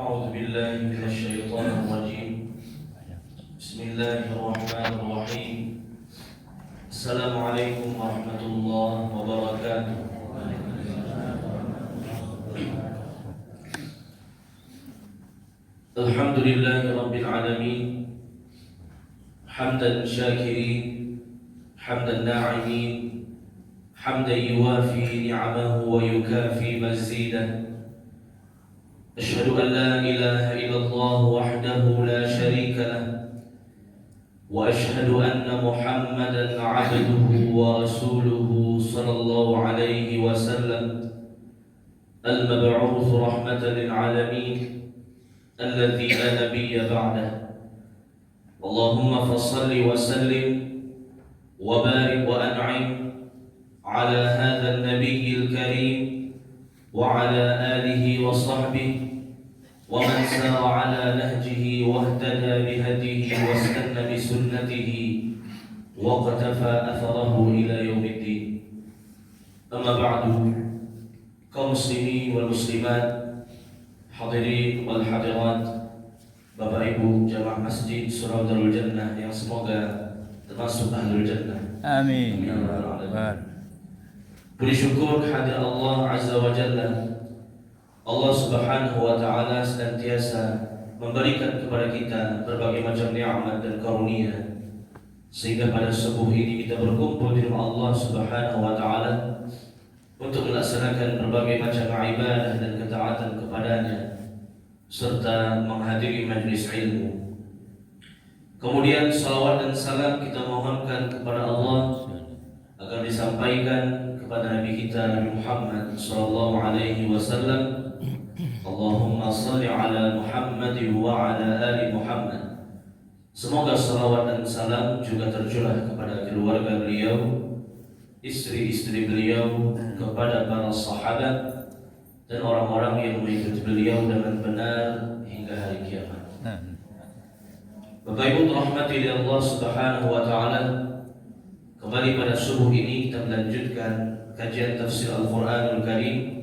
أعوذ بالله من الشيطان الرجيم. بسم الله الرحمن الرحيم. السلام عليكم ورحمة الله وبركاته. الحمد لله رب العالمين، حمدا شاكرين، حمدا ناعمين، حمدا يوافي نعمه ويكافي مزيده. أشهد أن لا إله إلا الله وحده لا شريك له، وأشهد أن محمدا عبده ورسوله صلى الله عليه وسلم، المبعوث رحمة للعالمين، الذي لا نبي بعده. اللهم فصل وسلم وبارك وأنعم على هذا النبي الكريم وعلى آله وصحبه ومن سار على نهجه واهتدى بهديه واستنى بسنته واقتفى أثره إلى يوم الدين. أما بعد، kaum muslimin wal muslimat, hadirin wal hadirat, Bapak Ibu jamaah masjid Surau Darul Jannah yang semoga termasuk ahlul jannah. Amin. Puji syukur hadir Allah Azza wa Jalla. Allah Subhanahu wa Ta'ala senantiasa memberikan kepada kita berbagai macam nikmat dan karunia, sehingga pada subuh ini kita berkumpul di rumah Allah Subhanahu wa Ta'ala untuk melaksanakan berbagai macam ibadah dan ketaatan kepadanya serta menghadiri majlis ilmu. Kemudian salawat dan salam kita mohonkan kepada Allah agar disampaikan kepada Nabi kita Nabi Muhammad sallallahu alaihi wasallam. Allahumma salli ala Muhammad wa ala ali Muhammad. Semoga salawat dan salam juga tercurah kepada keluarga beliau, istri-istri beliau, kepada para sahabat dan orang-orang yang mengikuti beliau dengan benar hingga hari kiamat. Bapak Ibu rahmati Allah Subhanahu wa Ta'ala, kembali pada subuh ini kita melanjutkan kajian tafsir Al-Quranul Karim.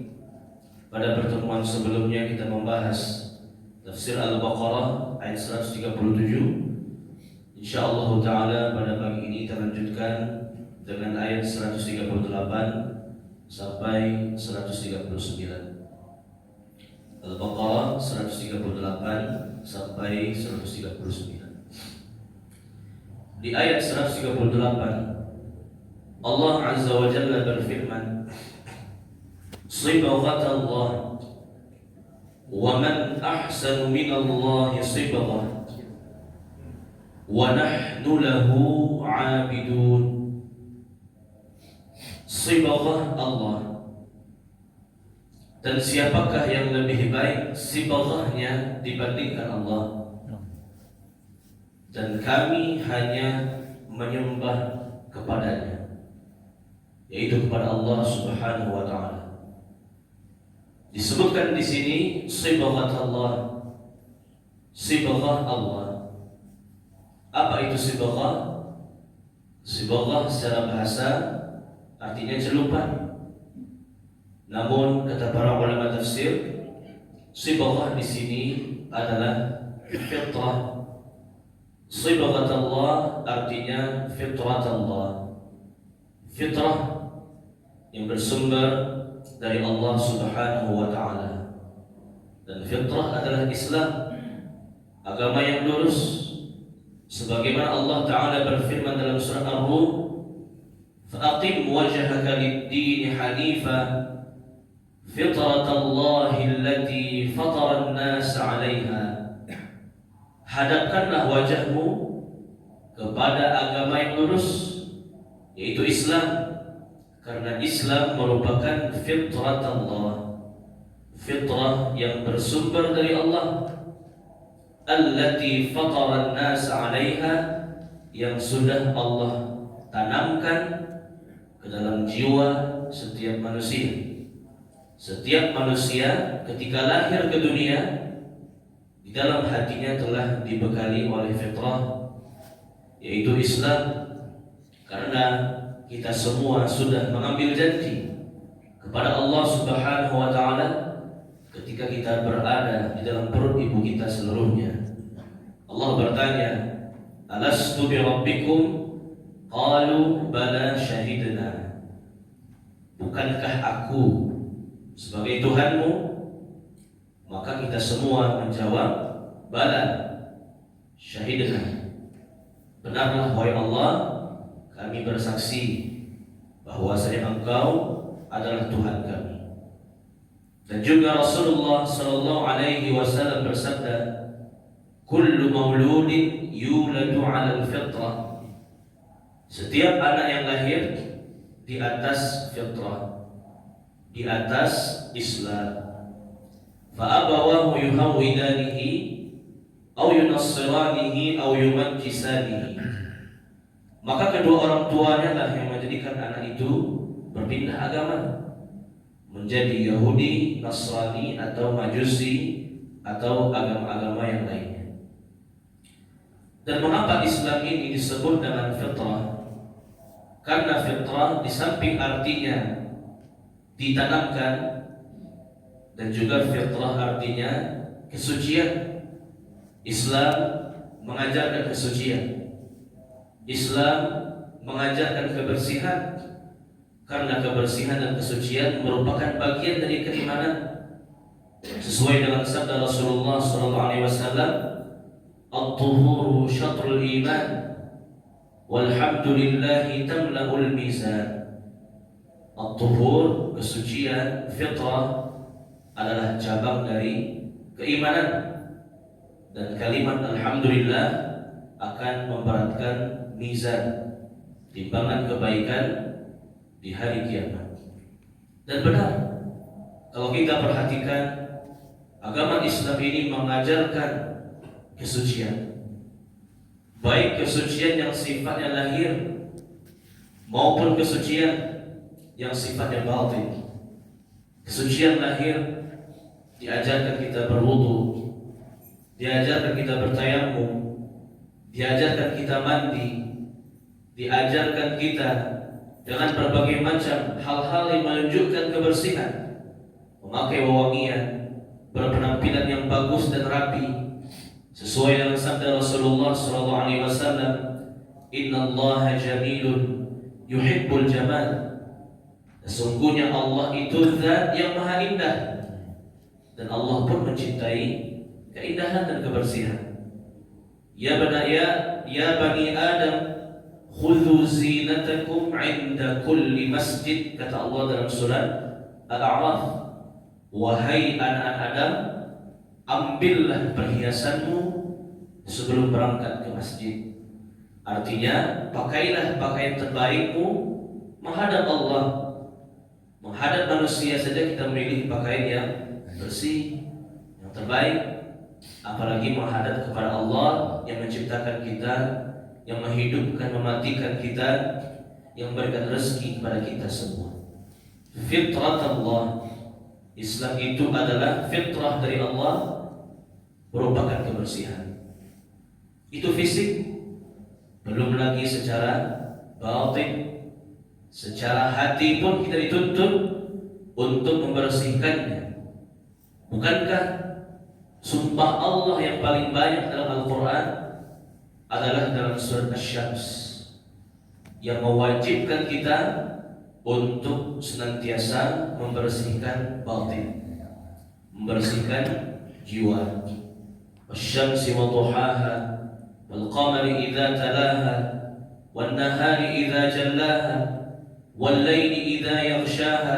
Pada pertemuan sebelumnya kita membahas tafsir Al-Baqarah ayat 137. InsyaAllah Ta'ala pada pagi ini kita lanjutkan dengan ayat 138 sampai 139. Al-Baqarah 138 sampai 139. Di ayat 138 Allah Azza wa Jalla berfirman, Sibghat Allah, wa man ahsanu min Allah sibghah, wa nahnu lahu 'abidun. Sibghah Allah, dan siapakah yang lebih baik sibghahnya dibandingkan Allah? Dan kami hanya menyembah kepadanya, yaitu kepada Allah Subhanahu wa Ta'ala. Disebutkan di sini sibghat Allah, sibghah Allah. Apa itu sibghah? Sibghah secara bahasa artinya celupan. Namun kata para ulama tafsir, sibghah di sini adalah fitrah. Sibghat Allah artinya fitrat Allah, fitrah yang bersumber dari Allah Subhanahu wa Ta'ala. Dan fitrah adalah Islam, agama yang lurus, sebagaimana Allah Ta'ala berfirman dalam surah Ar-Rum, fa'aqim wajhaka lid-din hanifa fitratallahi allati fatara an-nas 'alaiha. Hadapkanlah wajahmu kepada agama yang lurus, yaitu Islam, karena Islam merupakan fitrat Allah, fitrah yang bersumber dari Allah, allati fatara an-nas 'alaiha, yang sudah Allah tanamkan ke dalam jiwa setiap manusia. Setiap manusia ketika lahir ke dunia, di dalam hatinya telah dibekali oleh fitrah, yaitu Islam. Karena kita semua sudah mengambil janji kepada Allah Subhanahu wa Ta'ala ketika kita berada di dalam perut ibu kita seluruhnya. Allah bertanya, alastu bi rabbikum? Qalu bala syahidna. Bukankah aku sebagai Tuhanmu? Maka kita semua menjawab, bala syahidna. Benarlah wahai Allah, kami bersaksi bahwasanya Engkau adalah Tuhan kami. Dan juga Rasulullah sallallahu alaihi wasallam bersabda, kullu mauludin yuladu 'ala al-fitrah. Setiap anak yang lahir di atas fitrah, di atas Islam. Fa abawahu yuhawidanihi aw yunassiranihi aw yumajjisanihi. Maka kedua orang tuanya lah yang menjadikan anak itu berpindah agama, menjadi Yahudi, Nasrani atau Majusi atau agama-agama yang lainnya. Dan mengapa Islam ini disebut dengan fitrah? Karena fitrah di samping artinya ditanamkan, dan juga fitrah artinya kesucian. Islam mengajarkan kesucian. Islam mengajarkan kebersihan, karena kebersihan dan kesucian merupakan bagian dari keimanan. Sesuai dengan sabda Rasulullah SAW, at-tuhuru syatrul iman, walhamdulillahi tamla'ul mizan. At-tuhur, kesucian, fitrah adalah cabang dari keimanan, dan kalimat alhamdulillah akan memberatkan mizan, timbangan kebaikan di hari kiamat. Dan benar, kalau kita perhatikan, agama Islam ini mengajarkan kesucian, baik kesucian yang sifatnya lahir maupun kesucian yang sifatnya batin. Kesucian lahir diajarkan kita berwudu, diajarkan kita bertayamum, diajarkan kita mandi, diajarkan kita dengan berbagai macam hal-hal yang menunjukkan kebersihan, memakai wewangian, berpenampilan yang bagus dan rapi, sesuai dengan sabda Rasulullah SAW, innallaha jamilun yuhibbul jamal. Sesungguhnya Allah itu zat yang maha indah, dan Allah pun mencintai keindahan dan kebersihan. Ya bani Adam, khudhu zinatakum 'inda kulli masjid, kata Allah dalam surat Al-A'raf. Wahai anak Adam, ambillah perhiasanmu sebelum berangkat ke masjid. Artinya, pakailah pakaian terbaikmu menghadap Allah. Menghadap manusia saja kita memilih pakaian yang bersih, yang terbaik, apalagi menghadap kepada Allah yang menciptakan kita, yang menghidupkan, mematikan kita, yang memberikan rezeki kepada kita semua. Fitrat Allah, Islam itu adalah fitrah dari Allah, merupakan kebersihan. Itu fisik, belum lagi secara batin. Secara hati pun kita dituntut untuk membersihkannya. Bukankah sumpah Allah yang paling banyak dalam Al-Quran adalah dalam surat Asy-Syams, yang mewajibkan kita untuk senantiasa membersihkan batin, membersihkan jiwa. Wasy-syamsi wa duhaha, wal qamari idza talaha, wan nahari idza jallaha, wal-laili idza yaghshaha,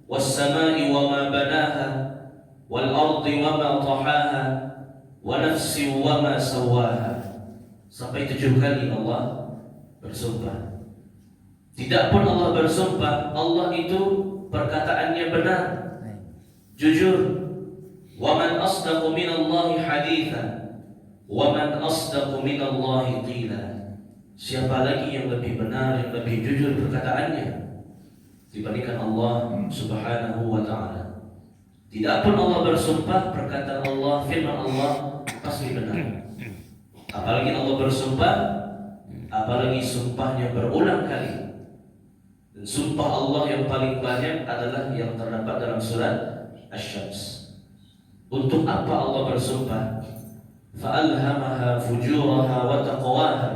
was-samaa'i wa ma banaha, wal-ardi wa ma tahaha, wa nafsin wa ma sawwaha. Sampai 7 kali Allah bersumpah. Tidak pun Allah bersumpah, Allah itu perkataannya benar, jujur. Wa man asdaqu minallahi haditsan, wa man asdaqu minallahi qila. Siapa lagi yang lebih benar, yang lebih jujur perkataannya dibandingkan Allah Subhanahu wa ta'ala. Tidak pun Allah bersumpah, perkataan Allah, firman Allah pasti benar. Apalagi Allah bersumpah, apalagi sumpahnya berulang kali. Dan sumpah Allah yang paling banyak adalah yang terdapat dalam surat Asy-Syams. Untuk apa Allah bersumpah? Fa'alhamaha fujuraha wa taqwaha.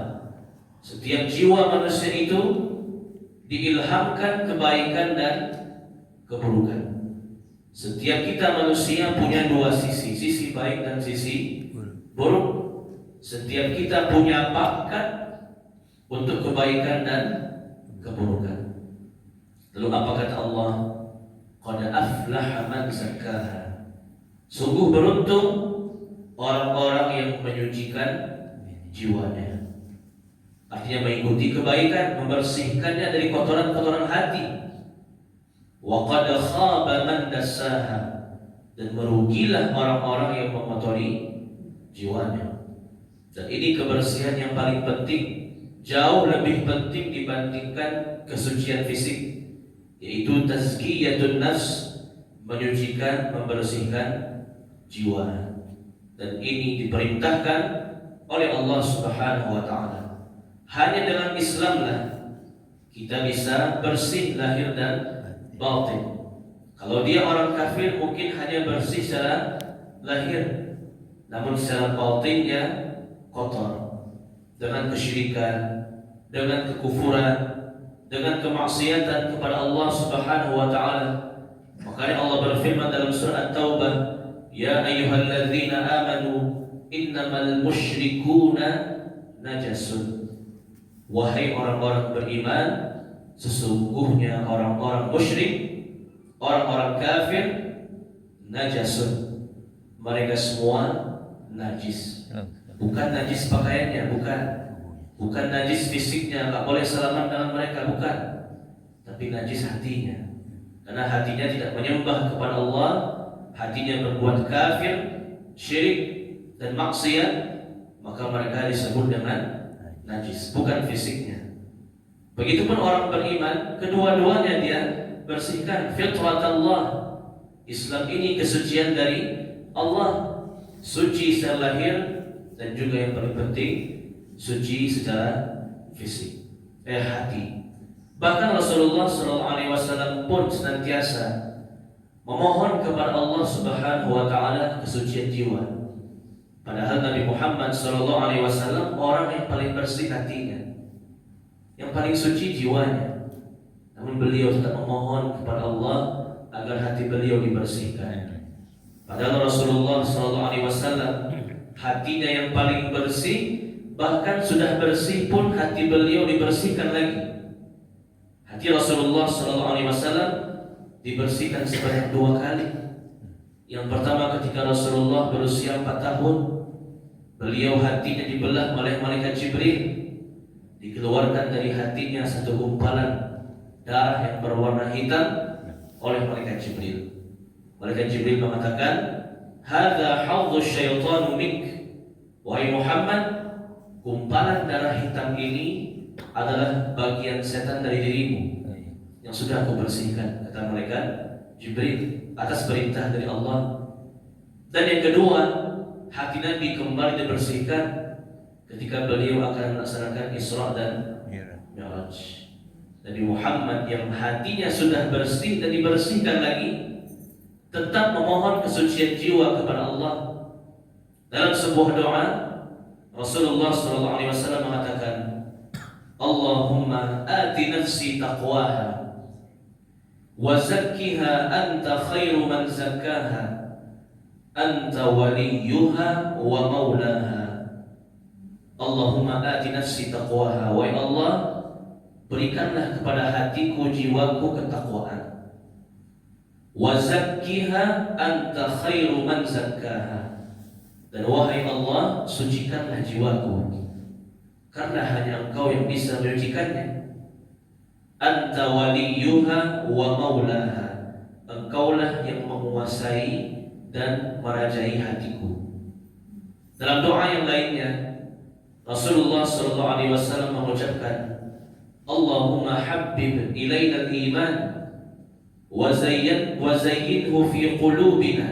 Setiap jiwa manusia itu diilhamkan kebaikan dan keburukan. Setiap kita manusia punya dua sisi, sisi baik dan sisi buruk. Setiap kita punya bakat untuk kebaikan dan keburukan. Lalu apa kata Allah? Qad aflaha man zakkaha. Sungguh beruntung orang-orang yang menyucikan jiwanya. Artinya mengikuti kebaikan, membersihkannya dari kotoran-kotoran hati. Wa qad khaba man dassaha. Dan merugilah orang-orang yang mengotori jiwanya. Dan ini kebersihan yang paling penting, jauh lebih penting dibandingkan kesucian fisik, yaitu tazkiyatun nafs, menyucikan, membersihkan jiwa. Dan ini diperintahkan oleh Allah Subhanahu wa taala. Hanya dengan Islamlah kita bisa bersih lahir dan batin. Kalau dia orang kafir mungkin hanya bersih secara lahir, namun secara batinnya kotor dengan kesyirikan, dengan kekufuran, dengan kemaksiatan kepada Allah Subhanahu wa taala. Makanya Allah berfirman dalam surah At-Taubah, "Ya ayyuhalladzina amanu innamal musyrikuuna najasun." Wahai orang-orang beriman, sesungguhnya orang-orang musyrik, orang-orang kafir, najasun. Mereka semua najis. Bukan najis pakaiannya, bukan najis fisiknya, nggak boleh salaman dengan mereka, bukan. Tapi najis hatinya. Karena hatinya tidak menyembah kepada Allah, hatinya berbuat kafir, syirik dan maksiat, maka mereka disebut dengan najis, bukan fisiknya. Begitupun orang beriman, kedua-duanya dia bersihkan. Fitrat Allah, Islam ini kesucian dari Allah, suci secara lahir dan juga yang paling penting suci secara fisik, hati. Bahkan Rasulullah SAW pun senantiasa memohon kepada Allah Subhanahu wa taala kesucian jiwa. Padahal Nabi Muhammad SAW orang yang paling bersih hatinya, yang paling suci jiwanya. Namun beliau tetap memohon kepada Allah agar hati beliau dibersihkan. Padahal Rasulullah SAW hatinya yang paling bersih, bahkan sudah bersih pun hati beliau dibersihkan lagi. Hati Rasulullah SAW dibersihkan sebanyak 2 kali. Yang pertama ketika Rasulullah berusia 4 tahun, beliau hatinya dibelah oleh malaikat Jibril. Dikeluarkan dari hatinya satu gumpalan darah yang berwarna hitam oleh malaikat Jibril. Malaikat Jibril mengatakan, "Hadza haudhu syaitanu mink." Wahai Muhammad, gumpalan darah hitam ini adalah bagian setan dari dirimu yang sudah aku bersihkan, kata malaikat Jibril atas perintah dari Allah. Dan yang kedua, hati Nabi kembali dibersihkan ketika beliau akan melaksanakan Isra dan Mi'raj. Nabi Muhammad yang hatinya sudah bersih dan dibersihkan lagi, tetap memohon kesucian jiwa kepada Allah. Dalam sebuah doa, Rasulullah SAW mengatakan, "Allahumma ati nafsi taqwaha wa zakkiha anta khairu man zakkaha anta waliyuha wa maulaha." Allahumma ati nafsi taqwaha, wahai Allah, berikanlah kepada hatiku, jiwaku ketakwaan. Wa zakkiha anta khairu man zakkaha, dan wahai Allah, sucikanlah jiwaku, karena hanya Engkau yang bisa menyucikannya. Anta waliyuha wa maulaha, Engkaulah yang menguasai dan merajai hatiku. Dalam doa yang lainnya, Rasulullah SAW mengucapkan, Allahumma habbib ilayna al-iman wa zayyinhu fi qulubina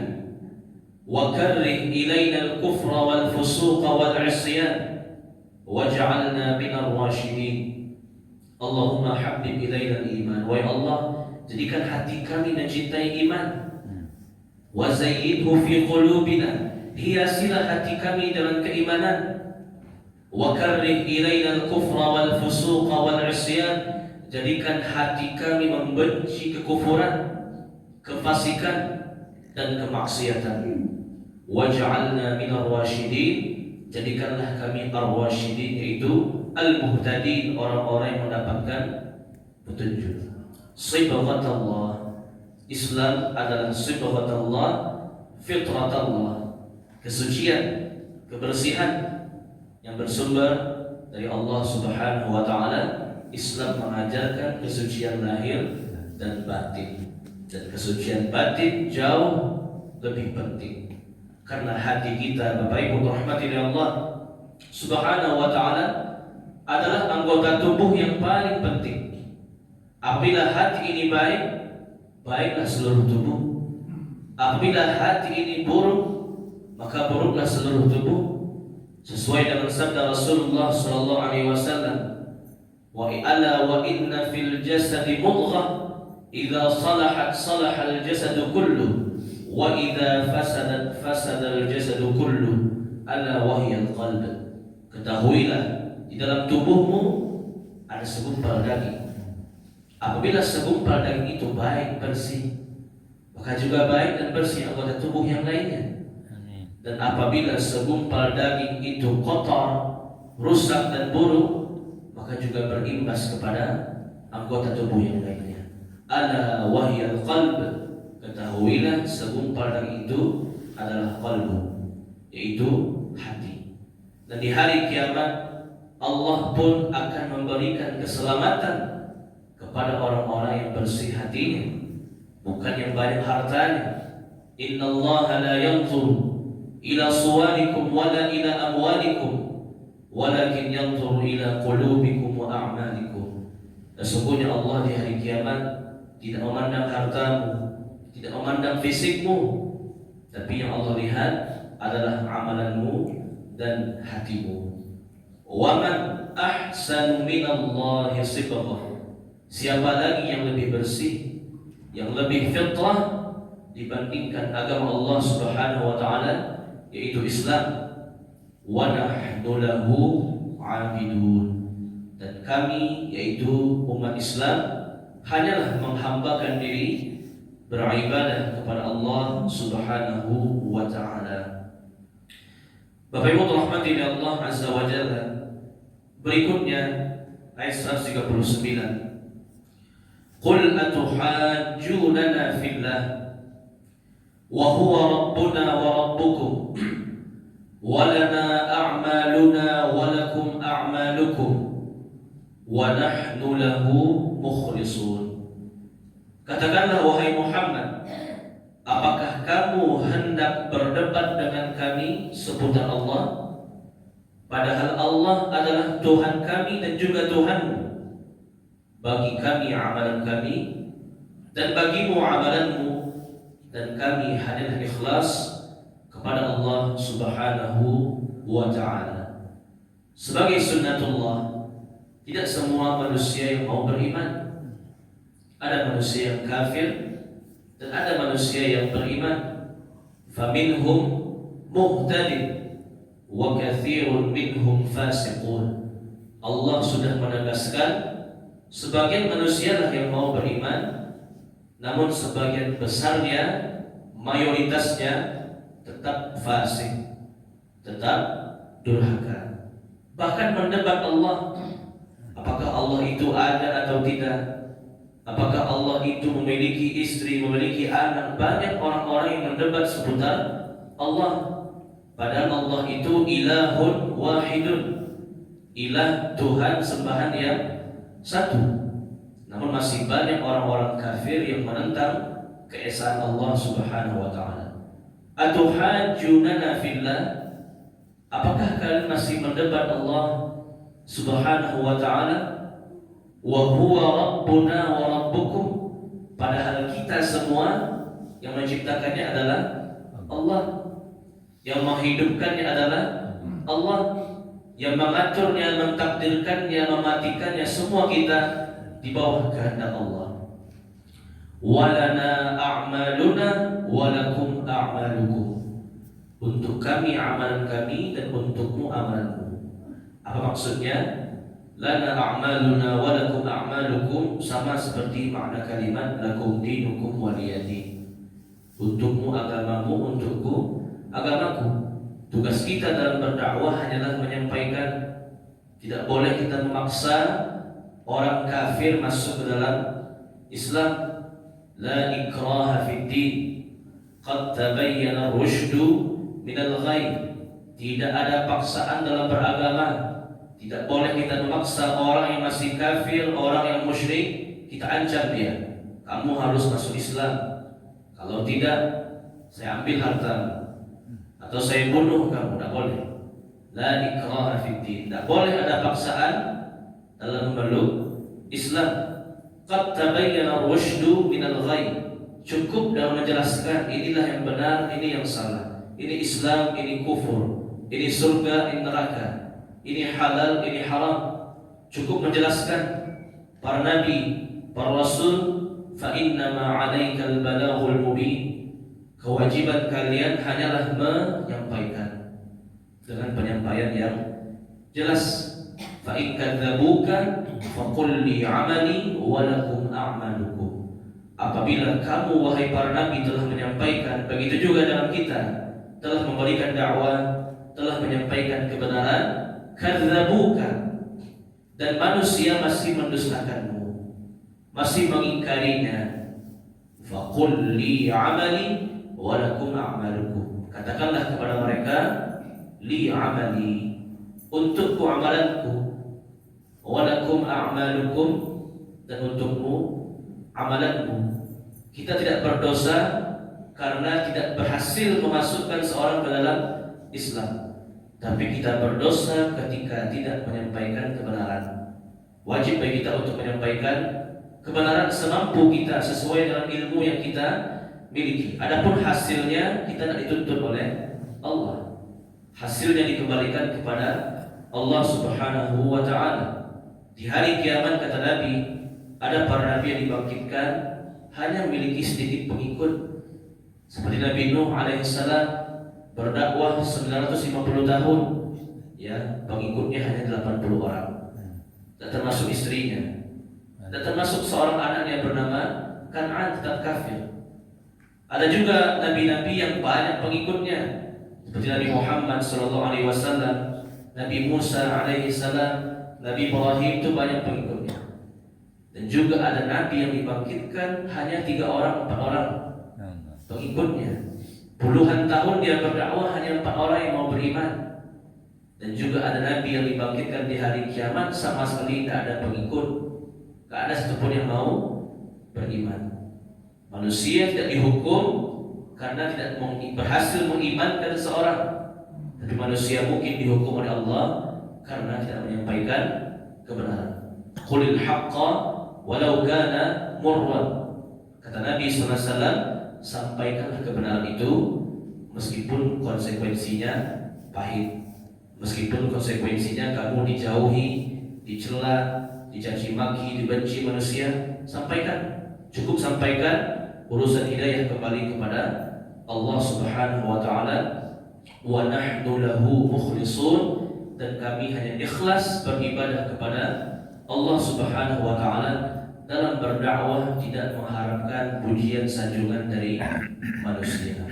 wa karrih ilayna al-kufra wal fusuqa wal 'isyan waj'alna minar rasyidin. Allahumma habbib ilayna al-iman, wahai Allah, jadikan hati kami mencintai iman. wa zayyinhu fi qulubina, hiasilah hati kami dengan keimanan, wa karrih ilaina al-kufra wal fusuqa wal 'isyan, jadikan hati kami membenci kekufuran, kefasikan dan kemaksiatan. Waj'alna minar rasyidin, jadikanlah kami ar-rasyidin, yaitu al-muhtadin, orang-orang yang mendapatkan petunjuk. Sibghatullah, Islam adalah sibghatullah, fitratullah, kesucian, kebersihan yang bersumber dari Allah Subhanahu wa taala. Islam mengajarkan kesucian lahir dan batin, dan kesucian batin jauh lebih penting, karena hati kita, Bapak Ibu rahmati Allah Subhanahu wa taala, adalah anggota tubuh yang paling penting. Apabila hati ini baik, baiklah seluruh tubuh. Apabila hati ini buruk, maka buruklah seluruh tubuh. Sesuai dengan sabda Rasulullah sallallahu alaihi wasallam, wa ala wa inna fil jasadi mudghah idza salahat salahal jasadu kullu wa idza fasadat fasadal jasadu kullu ala wahyal qalb. Ketahuilah, di dalam tubuhmu ada segumpal daging. Apabila segumpal daging itu baik, bersih, maka juga baik dan bersih anggota tubuh yang lainnya. Dan apabila segumpal daging itu kotor, rusak dan buruk, maka juga berimbas kepada anggota tubuh yang lainnya. Ala wahyal qalb, ketahuilah segumpal daging itu adalah qalbu, yaitu hati. Dan di hari kiamat Allah pun akan memberikan keselamatan kepada orang-orang yang bersih hatinya, bukan yang banyak hartanya. Innallaha la yanzuru ila suwarikum wala ila amwalikum walakin yanzuru ila qulubikum wa a'malikum. Sesungguhnya Allah di hari kiamat tidak memandang hartamu, tidak memandang fisikmu, tapi yang Allah lihat adalah amalanmu dan hatimu. Wa man ahsanu minallahi sibghah, siapa lagi yang lebih bersih, yang lebih fitrah dibandingkan agama Allah Subhanahu wa taala, yaitu Islam. Wa nahnu lahu 'abidun, dan kami yaitu umat Islam hanyalah menghambakan diri beribadah kepada Allah Subhanahu wa taala. Bapak Ibu rahmati Allah azza wa jalla, berikutnya ayat 139. Qul atuhajjunana fillah wa huwa rabbuna wa rabbukum wa lana a'maluna wa lakum a'malukum wa nahnu lahu mukhlisun. Katakanlah wahai Muhammad, apakah kamu hendak berdebat dengan kami seputar Allah, padahal Allah adalah Tuhan kami dan juga Tuhanmu? Bagi kami amalan kami dan bagimu amalanmu, dan kami hanyalah ikhlas kepada Allah Subhanahu wa ta'ala. Sebagai sunnatullah, tidak semua manusia yang mau beriman. Ada manusia yang kafir dan ada manusia yang beriman. Faminhum muhtadin wa katsirun minhum fasiqun. Allah sudah menegaskan sebagian manusialah yang mau beriman, namun sebagian besarnya, mayoritasnya tetap fasik, tetap durhaka, bahkan mendebat Allah. Apakah Allah itu ada atau tidak? Apakah Allah itu memiliki istri, memiliki anak? Banyak orang-orang yang mendebat seputar Allah, padahal Allah itu ilahun wahidun, ilah, Tuhan sembahan yang satu. Namun masih banyak orang-orang kafir yang menentang keesaan Allah Subhanahu wa taala. Atuhajjunana fillah, apakah kalian masih mendebat Allah Subhanahu wa taala? Wa huwa rabbuna wa rabbukum, padahal kita semua yang menciptakannya adalah Allah, yang menghidupkannya adalah Allah, yang mengaturnya, mentakdirkannya, mematikannya, semua kita di bawah kehendak Allah. walana a'maluna walakum a'malukum. Untuk kami amalan kami dan untukmu amalanmu. Apa maksudnya? Lana a'maluna walakum a'malukum sama seperti makna kalimat lakum dinukum waliyadin. Untukmu agamamu, untukku agamaku. Tugas kita dalam berdakwah hanyalah menyampaikan. Tidak boleh kita memaksa orang kafir masuk ke dalam Islam. La ikraha fid din. Qad tabayyana rusydu minal ghai. Tidak ada paksaan dalam beragama. Tidak boleh kita memaksa orang yang masih kafir, orang yang musyrik, kita ancam dia, kamu harus masuk Islam. Kalau tidak, saya ambil hartamu atau saya bunuh kamu. Tidak boleh. La ikraha fid din. Tidak boleh ada paksaan dalam memeluk Islam. Qad tabayyana rusydu minal ghai. Cukup dalam menjelaskan inilah yang benar, ini yang salah. Ini Islam, ini kufur. Ini surga, ini neraka. Ini halal, ini haram. Cukup menjelaskan. Para nabi, para rasul, fa innama 'alaikal balaghul mubin. Kewajiban kalian hanyalah menyampaikan dengan penyampaian yang jelas. Fa in kadzabuka faqul li 'amali wa lakum a'malukum. Apabila kamu wahai para nabi telah menyampaikan, begitu juga dalam kita telah memberikan dakwah, telah menyampaikan kebenaran, kadzabuka, dan manusia masih mendustakanmu, masih mengingkarinya, faqul li 'amali wa lakum a'malukum. Katakanlah kepada mereka, li 'amali, untukku amalanku, wa lakum a'malukum, dan untukmu amalanmu. Kita tidak berdosa karena tidak berhasil memasukkan seorang ke dalam Islam, tapi kita berdosa ketika tidak menyampaikan kebenaran. Wajib bagi kita untuk menyampaikan kebenaran semampu kita sesuai dengan ilmu yang kita miliki. Adapun hasilnya kita tidak dituntut oleh Allah. Hasilnya dikembalikan kepada Allah Subhanahu wa ta'ala. Di hari kiamat kata Nabi, ada para nabi yang dibangkitkan hanya memiliki sedikit pengikut. Seperti Nabi Nuh alaihissalam berdakwah 950 tahun, ya, pengikutnya hanya 80 orang. Dan termasuk istrinya. Dan termasuk seorang anaknya bernama Kan'an, tetap kafir. Ada juga nabi-nabi yang banyak pengikutnya, seperti Nabi Muhammad SAW, Nabi Musa alaihissalam, Nabi Ibrahim, itu banyak pengikutnya. Dan juga ada nabi yang dibangkitkan hanya 3 orang, 4 orang pengikutnya. Puluhan tahun dia berdakwah, hanya 4 orang yang mau beriman. Dan juga ada nabi yang dibangkitkan di hari kiamat sama sekali tidak ada pengikut, tidak ada satupun yang mau beriman. Manusia tidak dihukum karena tidak berhasil mengimankan seseorang, tapi manusia mungkin dihukum oleh Allah karena tidak menyampaikan kebenaran. Qulil haqqa walau kana murran. Kata Nabi SAW, sampaikanlah kebenaran itu meskipun konsekuensinya pahit, meskipun konsekuensinya kamu dijauhi, dicela, dicaci maki, dibenci manusia. Sampaikan, cukup sampaikan. Urusan hidayah kembali kepada Allah Subhanahu wa ta'ala. Wa nahnu lahu mukhlisun, dan kami hanya ikhlas beribadah kepada Allah Subhanahu wa ta'ala dalam berdakwah, tidak mengharapkan pujian sanjungan dari manusia.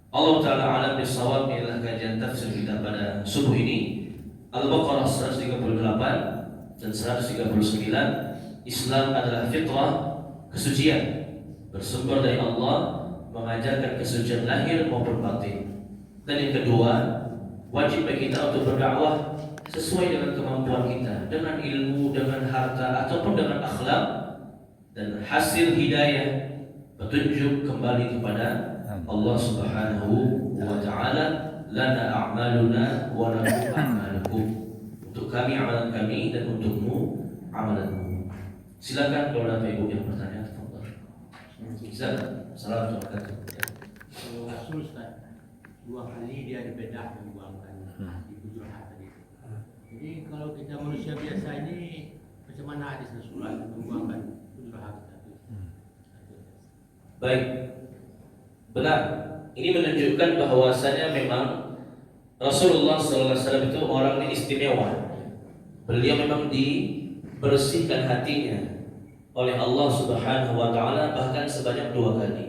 Allah Ta'ala alam bisawab. Inilah kajian tafsir kita pada subuh ini. Al-Baqarah 138 dan 139. Islam adalah fitrah, kesucian, bersumber dari Allah, mengajarkan kesucian lahir maupun batin. Dan yang kedua, wajib bagi kita untuk berdakwah sesuai dengan kemampuan kita, dengan ilmu, dengan harta, ataupun dengan akhlak. Dan hasil hidayah, petunjuk kembali kepada Allah Subhanahu wa ta'ala. Lana a'maluna wa lakum a'malukum. Untuk kami amalan kami dan untukmu amalanmu. Silakan kalau ada ibu yang bertanya. Silakan. Assalamualaikum warahmatullahi wabarakatuh. Rasul Ustaz, 2 kali dia dibedah dibuangkan di bujur hati itu. Jadi kalau kita manusia biasa ini, macam mana hadis Rasulullah membuangkan bujur hati itu? Baik, benar. Ini menunjukkan bahwasanya memang Rasulullah SAW itu orangnya istimewa. Beliau memang dibersihkan hatinya oleh Allah Subhanahu wa taala bahkan sebanyak 2 kali.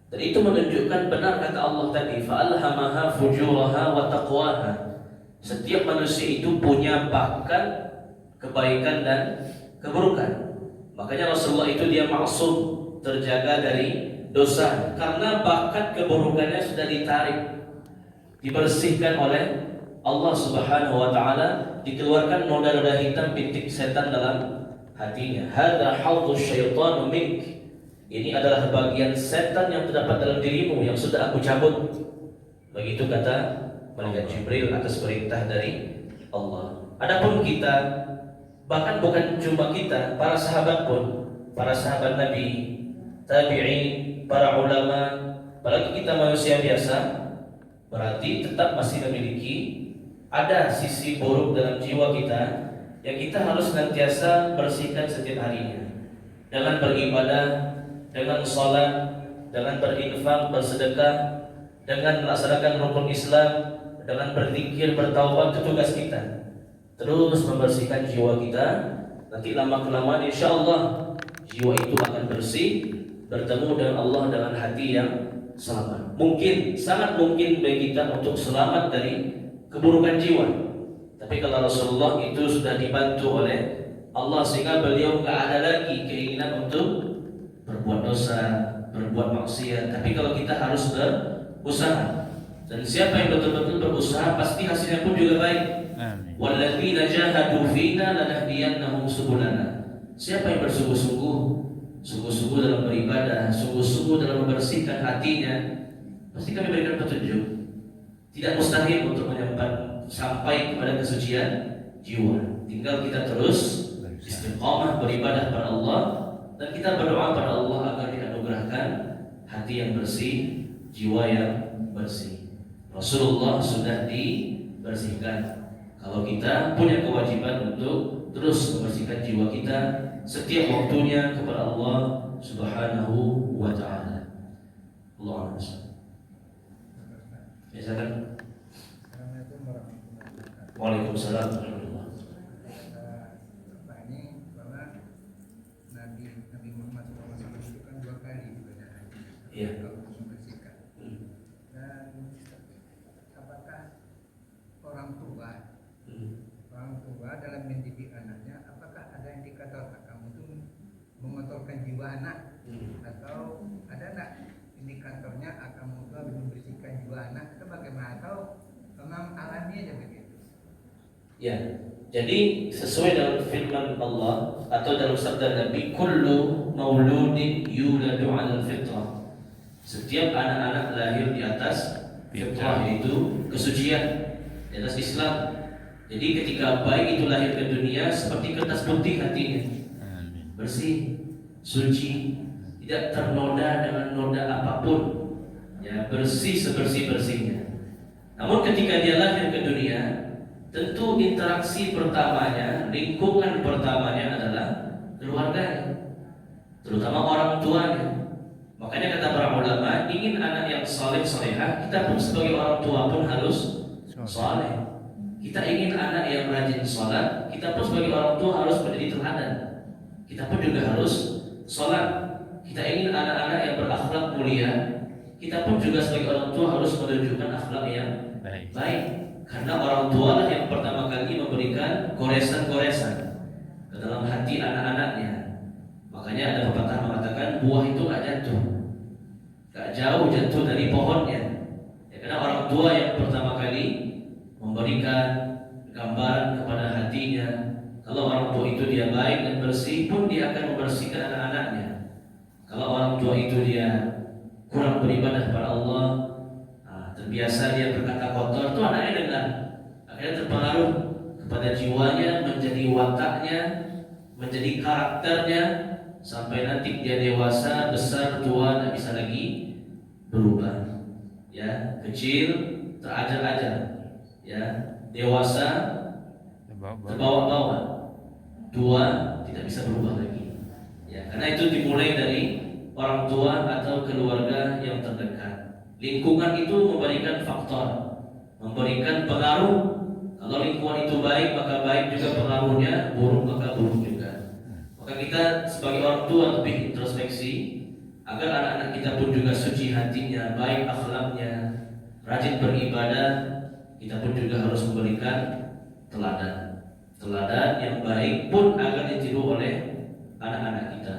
Dan itu menunjukkan benar kata Allah tadi, fa'alhamaha fujuraha wa taqwaha. Setiap manusia itu punya bakat kebaikan dan keburukan. Makanya Rasulullah itu dia maksum, terjaga dari dosa karena bakat keburukannya sudah ditarik, dibersihkan oleh Allah Subhanahu wa taala, dikeluarkan noda-noda hitam bintik setan dalam hatinya. Hadza haudhu syaitanu mink. Ini adalah bagian setan yang terdapat dalam dirimu yang sudah aku cabut. Begitu kata malaikat Jibril atas perintah dari Allah. Adapun kita, bahkan bukan cuma kita, para sahabat pun, para sahabat Nabi, tabi'in, para ulama, apalagi kita manusia biasa, berarti tetap masih memiliki ada sisi buruk dalam jiwa kita yang kita harus senantiasa bersihkan setiap harinya. Dengan beribadah, dengan sholat, dengan berinfak, bersedekah, dengan melaksanakan rukun Islam, dengan berzikir, bertaubat, itu tugas kita. Terus membersihkan jiwa kita. Nanti lama-kelamaan insya Allah jiwa itu akan bersih, bertemu dengan Allah dengan hati yang selamat. Mungkin, sangat mungkin bagi kita untuk selamat dari keburukan jiwa. Tapi kalau Rasulullah itu sudah dibantu oleh Allah sehingga beliau nggak ada lagi keinginan untuk berbuat dosa, berbuat maksiat. Tapi kalau kita harus berusaha, dan siapa yang betul-betul berusaha pasti hasilnya pun juga baik. Walladzina jahadu fina lanahdiyannahum subulana. Siapa yang bersungguh-sungguh, sungguh-sungguh dalam beribadah, sungguh-sungguh dalam membersihkan hatinya, pasti kami berikan petunjuk. Tidak mustahil untuk sampai kepada kesucian jiwa. Tinggal kita terus istiqamah beribadah pada Allah, dan kita berdoa pada Allah agar dianugerahkan hati yang bersih, jiwa yang bersih. Rasulullah sudah dibersihkan. Kalau kita punya kewajiban untuk terus membersihkan jiwa kita setiap waktunya kepada Allah Subhanahu wa taala. Allahu akbar. Ya, silakan. Waalaikumsalam warahmatullahi wabarakatuh. Ini bahwa Nabi Muhammad SAW itu kan 2 kali ibadah haji. Iya. Kalau membersihkan. Dan apakah orang tua dalam mendidik anaknya, apakah ada indikator kamu itu mengotorkan jiwa anak, atau ada enggak indikatornya kamu itu harus membersihkan jiwa anak, atau bagaimana, atau memang alami aja begitu? Ya, jadi sesuai dengan firman Allah atau dalam sabda Nabi, kullu mauludin yuladu 'alal fitrah. Setiap anak-anak lahir di atas fitrah, yaitu kesucian, di atas Islam. Jadi ketika bayi itu lahir ke dunia seperti kertas putih hatinya, bersih, suci, tidak ternoda dengan noda apapun, ya, bersih sebersih-bersihnya. Namun ketika dia lahir ke dunia, tentu interaksi pertamanya, lingkungan pertamanya adalah keluarganya, terutama orang tuanya. Makanya kata para ulama, ingin anak yang saleh salehah, kita pun sebagai orang tua pun harus saleh. Kita ingin anak yang rajin sholat, kita pun sebagai orang tua harus menjadi teladan. Kita pun juga harus sholat. Kita ingin anak-anak yang berakhlak mulia, kita pun juga sebagai orang tua harus menunjukkan akhlak yang baik. Karena orang tua lah yang pertama kali memberikan goresan-goresan ke dalam hati anak-anaknya. Makanya ada pepatah mengatakan buah itu gak jatuh, gak jauh jatuh dari pohonnya. Ya, karena orang tua yang pertama kali memberikan gambaran kepada hatinya. Kalau orang tua itu dia baik dan bersih, pun dia akan membersihkan anak-anaknya. Kalau orang tua itu dia kurang beribadah pada Allah, terbiasa dia berkata kotor, itu anaknya dengar, akhirnya terpengaruh kepada jiwanya, menjadi wataknya, menjadi karakternya, sampai nanti dia dewasa, besar, tua, tidak bisa lagi berubah. Ya, kecil terajar-ajar, ya, dewasa terbawa-bawa, tua tidak bisa berubah lagi. Ya, karena itu dimulai dari orang tua atau keluarga yang terdekat. Lingkungan itu memberikan faktor, memberikan pengaruh. Kalau lingkungan itu baik, maka baik juga pengaruhnya, buruk maka buruk juga. Maka kita sebagai orang tua lebih introspeksi agar anak-anak kita pun juga suci hatinya, baik akhlaknya, rajin beribadah. Kita pun juga harus memberikan teladan yang baik pun agar ditiru oleh anak-anak kita.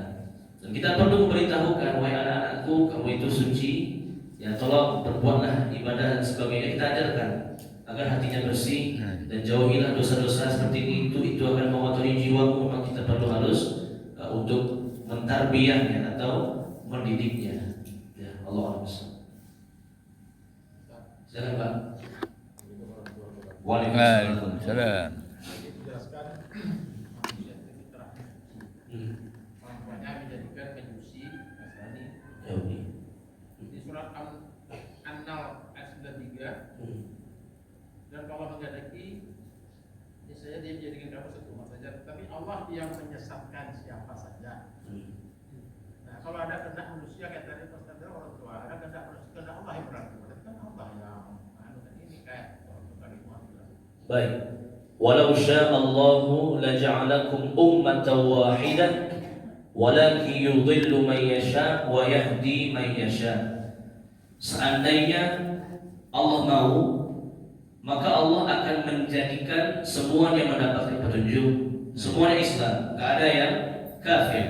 Dan kita perlu memberitahukan, wahai anak-anakku, kamu itu suci, ya tolong perbuatlah ibadah dan sebagainya. Kita ajarkan agar hatinya bersih dan jauhilah dosa-dosa seperti itu akan mengotori jiwamu. Memang kita perlu harus untuk mentarbiyahnya atau mendidiknya. Ya Allah. Silakan Pak. Waalaikumsalam. Dijelaskan manusia itu fitrah. Mampuannya menjadikan majusi Nasrani. Yahudi. Di surat An-Nahl ayat 93. Dan kalau menghendaki, saya dia menjadikan kamu satu umat saja, tapi Allah yang menyesatkan siapa saja. Nah, kalau ada kehendak manusia kayak tadi Ustaz orang tua, ada kehendak manusia, kehendak Allah yang berlaku. Berarti kan Allah yang ini kayak orang tua tadi Muhammad. Baik. Walau syaa Allahu laja'alakum ummatan wahidah walakin yudhillu man yasha wa yahdi man yasha. Seandainya Allah mau, maka Allah akan menjadikan semuanya mendapatkan petunjuk, semuanya Islam, tidak ada yang kafir.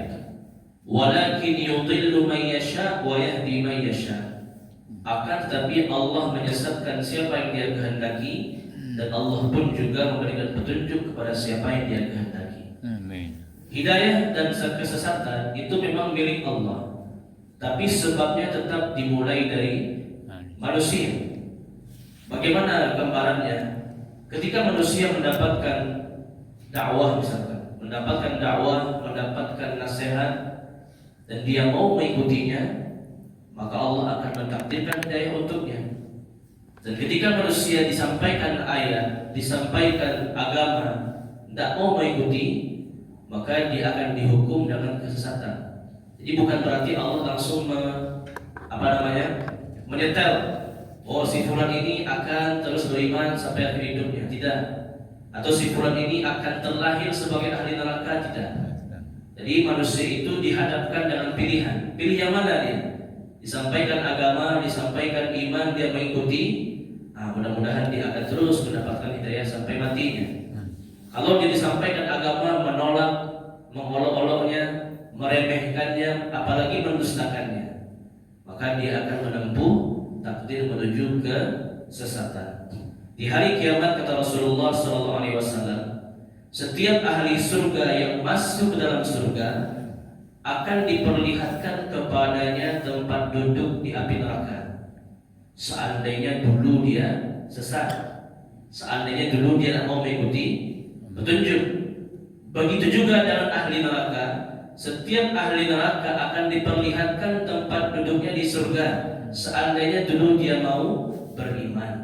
Walakin yudhillu man yasha wa yahdi man yasha. Akan tetapi Allah menyesatkan siapa yang Dia kehendaki, dan Allah pun juga memberikan petunjuk kepada siapa yang Dia kehendaki. Amin. Hidayah dan kesesatan itu memang milik Allah, tapi sebabnya tetap dimulai dari manusia. Bagaimana gambarannya? Ketika manusia mendapatkan dakwah misalkan, mendapatkan nasihat, dan dia mau mengikutinya, maka Allah akan mentakdirkan hidayah untuknya. Dan ketika manusia disampaikan ayat, disampaikan agama, tidak mau mengikuti, maka dia akan dihukum dengan kesesatan. Jadi bukan berarti Allah langsung menyetel, oh si fulan ini akan terus beriman sampai akhir hidupnya, tidak. Atau si fulan ini akan terlahir sebagai ahli neraka, tidak. Jadi manusia itu dihadapkan dengan pilihan. Pilih yang mana dia? Disampaikan agama, disampaikan iman, dia mengikuti. Mudah-mudahan dia akan terus mendapatkan hidayah sampai matinya. Kalau dia disampaikan agama, menolak, mengolok-oloknya, meremehkannya, apalagi mendustakannya, maka dia akan menempuh takdir menuju ke kesesatan. Di hari kiamat kata Rasulullah SAW, setiap ahli surga yang masuk ke dalam surga akan diperlihatkan kepadanya tempat duduk di api neraka. Seandainya dulu dia sesat, seandainya dulu dia tidak mau mengikuti petunjuk. Begitu juga dengan ahli neraka. Setiap ahli neraka akan diperlihatkan tempat duduknya di surga, seandainya dulu dia mau beriman.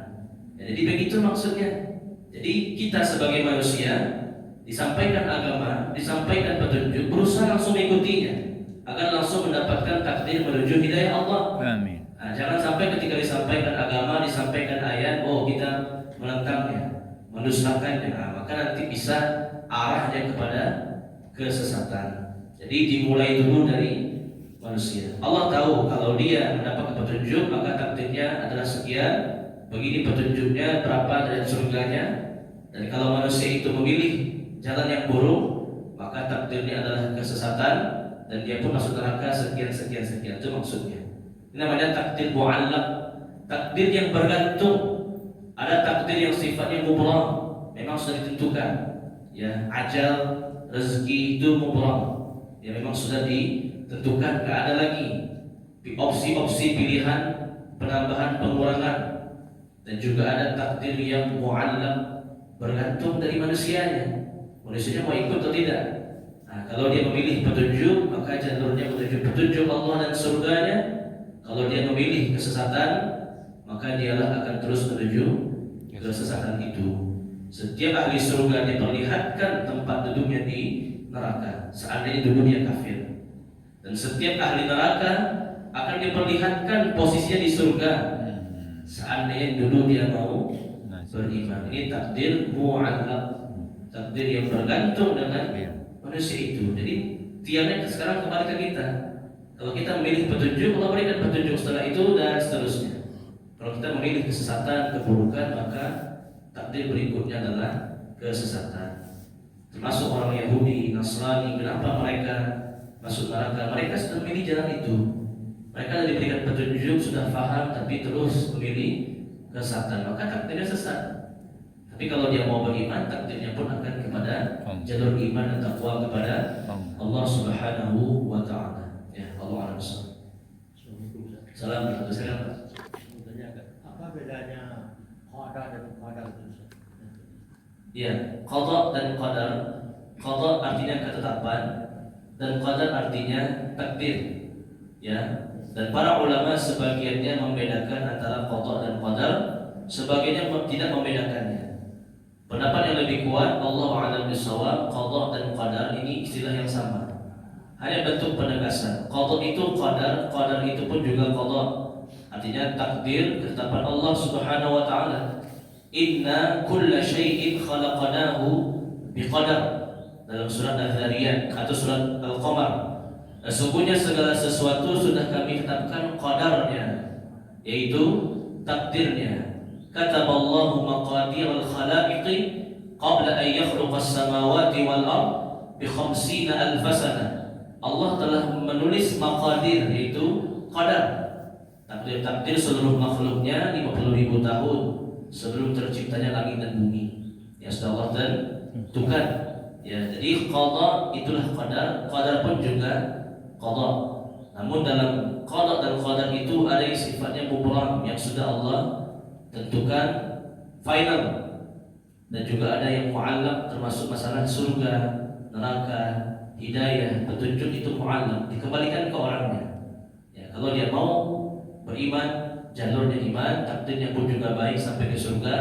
Jadi begitu maksudnya. Jadi kita sebagai manusia disampaikan agama, disampaikan petunjuk, berusaha langsung mengikutinya agar langsung mendapatkan takdir menuju hidayah Allah. Amin. Jangan sampai ketika disampaikan agama, disampaikan ayat, oh kita menentangnya, mendustakannya, maka nanti bisa arahnya kepada kesesatan. Jadi dimulai dulu dari manusia. Allah tahu kalau dia mendapat petunjuk, maka takdirnya adalah sekian, begini petunjuknya, berapa dari surganya. Dan kalau manusia itu memilih jalan yang buruk, maka takdirnya adalah kesesatan, dan dia pun masuk neraka sekian. Itu maksudnya. Ini namanya takdir mu'allaq, takdir yang bergantung. Ada takdir yang sifatnya mubram, memang sudah ditentukan. Ya, ajal, rezeki itu mubram, ya memang sudah ditentukan, tidak ada lagi opsi-opsi pilihan, penambahan, pengurangan. Dan juga ada takdir yang mu'allaq, bergantung dari manusianya. Manusianya mau ikut atau tidak. Kalau dia memilih petunjuk, maka jalurnya menuju petunjuk Allah dan surganya. Kalau dia memilih kesesatan, maka dialah akan terus menuju kesesatan itu. Setiap ahli surga diperlihatkan tempat duduknya di neraka, seandainya dulu dia kafir. Dan setiap ahli neraka akan diperlihatkan posisinya di surga. Seandainya dulu dia mau beriman. Ini takdir mu'allaq, takdir yang bergantung dengan manusia itu. Jadi tiangnya sekarang kembali ke kita. Kalau kita memilih petunjuk, Allah berikan petunjuk setelah itu dan seterusnya. Kalau kita memilih kesesatan, keburukan, maka takdir berikutnya adalah kesesatan. Termasuk orang Yahudi, Nasrani, kenapa mereka masuk neraka? Mereka sudah memilih jalan itu. Mereka sudah diberikan petunjuk, sudah paham, tapi terus memilih kesesatan, maka takdirnya sesat. Tapi kalau dia mau beriman, takdirnya pun akan kepada jalur iman dan takwa kepada Allah Subhanahu wa Ta'ala. Ya, Allah a'lam. Salam. Apa bedanya qada dan qadar itu? Ya, qada dan qadar. Qada artinya ketetapan dan qadar artinya takdir. Ya, dan para ulama sebagiannya membedakan antara qada dan qadar, sebagiannya tidak membedakannya. Pendapat yang lebih kuat, Allah a'lam bishawab, qada dan qadar ini istilah yang sama. Hanya bentuk penegasan. Qada itu qadar, qadar itu pun juga qada. Artinya takdir, ketetapan Allah Subhanahu wa Ta'ala. Inna kulla syai'in khalaqnahu biqadar. Dalam surat Al-Dhariyat atau surat Al-Qamar. Sesungguhnya segala sesuatu sudah kami tetapkan qadarnya, yaitu takdirnya. Kataballahu maqadir al-khalaiqi qabla an yakhluqa as-samawati wal ard bi 50,000 sanah. Allah telah menulis maqadir, yaitu qadar. Takdir seluruh makhluknya 50,000 tahun sebelum terciptanya langit dan bumi. Ya sudah Allah tentukan. Ya, jadi qada itulah qadar, qadar pun juga qada. Namun dalam qada dan qadar itu ada yang sifatnya mubram, yang sudah Allah tentukan final, dan juga ada yang mu'allaq, termasuk masalah surga, neraka, hidayah, petunjuk itu mu'allaq, dikembalikan ke orangnya. Ya, kalau dia mau beriman, jalurnya iman, takdirnya pun juga baik sampai ke surga.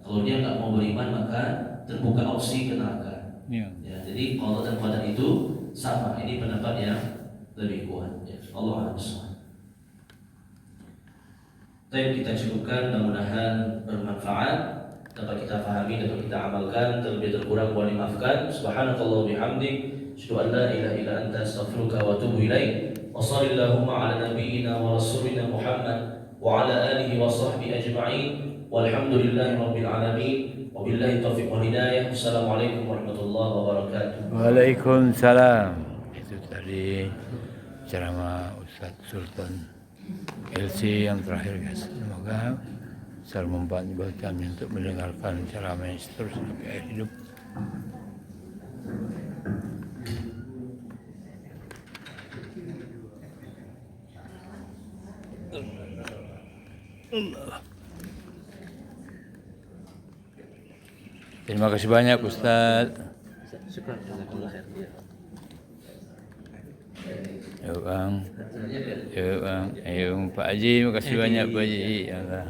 Kalau dia nggak mau beriman, maka terbuka opsi ke neraka. Ya, jadi qada dan qadar itu sama. Ini pendapat yang lebih kuat. Ya, Allah a'lam. Baik, kita cukupkan, mudah-mudahan bermanfaat, dapat kita pahami, dapat kita amalkan. Terlebih terkurang mohon dimaafkan. Subhanakallah bihamdik, asyhadu an la ilaha illa anta, astaghfiruka wa atubu ilaik. Wa sallallahu ala nabiyyina wa rasulina Muhammad wa ala alihi wa sahbihi ajma'in. Walhamdulillahi rabbil alamin. Wabillahi taufiq wal hidayah. Assalamualaikum warahmatullahi wabarakatuh. Waalaikumsalam. Itu tadi ceramah Ustaz Sultan LC yang terakhir, guys. Semoga selalu membantu kami untuk mendengarkan ceramah yang seterusnya sampai akhir hidup. Allah. Terima kasih banyak Ustaz. Ya Bang. Ya Bang. Ayo Pak Haji, terima kasih banyak Pak Haji. Ya Allah.